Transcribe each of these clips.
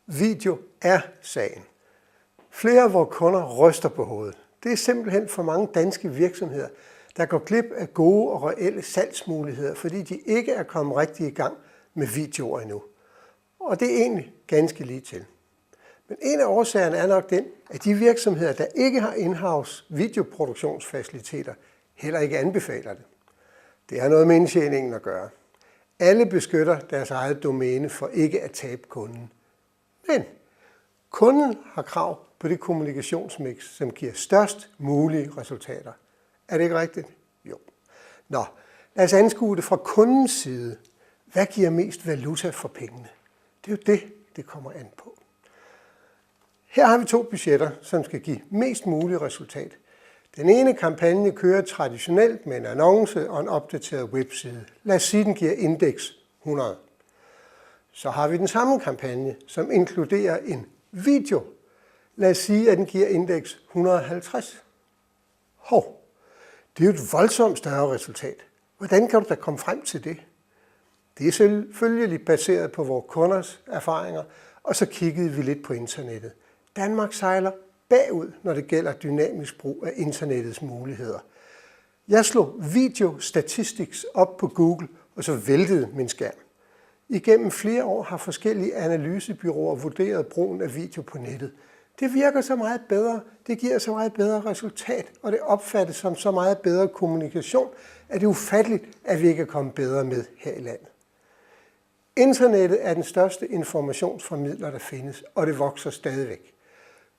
Video er sagen. Flere af vores kunder ryster på hovedet. Det er simpelthen for mange danske virksomheder, der går glip af gode og reelle salgsmuligheder, fordi de ikke er kommet rigtig i gang med videoer endnu. Og det er egentlig ganske lige til. Men en af årsagerne er nok den, at de virksomheder, der ikke har in-house videoproduktionsfaciliteter, heller ikke anbefaler det. Det har noget med indtjeningen at gøre. Alle beskytter deres eget domæne for ikke at tabe kunden. Men kunden har krav på det kommunikationsmix, som giver størst mulige resultater. Er det ikke rigtigt? Jo. Nå, lad os anskue det fra kundens side. Hvad giver mest valuta for pengene? Det er jo det kommer an på. Her har vi 2 budgetter, som skal give mest muligt resultat. Den ene kampagne kører traditionelt med en annonce og en opdateret webside. Lad os sige, den giver indeks 100. Så har vi den samme kampagne, som inkluderer en video. Lad os sige, at den giver indeks 150. Det er jo et voldsomt større resultat. Hvordan kan du da komme frem til det? Det er selvfølgelig baseret på vores kunders erfaringer, og så kiggede vi lidt på internettet. Danmark sejler bagud, når det gælder dynamisk brug af internettets muligheder. Jeg slog Video Statistics op på Google, og så væltede min skærm. Igennem flere år har forskellige analysebyråer vurderet brugen af video på nettet. Det virker så meget bedre, det giver så meget bedre resultat, og det opfattes som så meget bedre kommunikation, at det er ufatteligt, at vi ikke er kommet bedre med her i landet. Internettet er den største informationsformidler, der findes, og det vokser stadigvæk.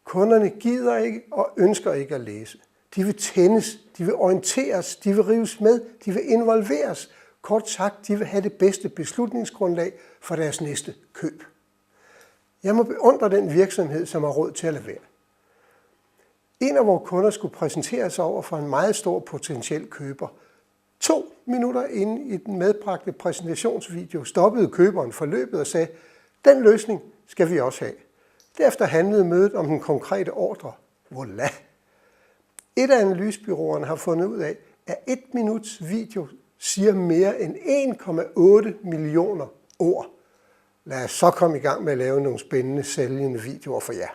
Kunderne gider ikke og ønsker ikke at læse. De vil tændes, de vil orienteres, de vil rives med, de vil involveres. Kort sagt, de vil have det bedste beslutningsgrundlag for deres næste køb. Jeg må beundre den virksomhed, som har råd til at lade være. En af vores kunder skulle præsentere sig over for en meget stor potentiel køber. 2 minutter inde i den medbragte præsentationsvideo stoppede køberen forløbet og sagde, den løsning skal vi også have. Derefter handlede mødet om den konkrete ordre. Voilà! Et af analysebyråerne har fundet ud af, at 1 minuts video siger mere end 1,8 millioner ord. Lad os så komme i gang med at lave nogle spændende sælgende videoer for jer.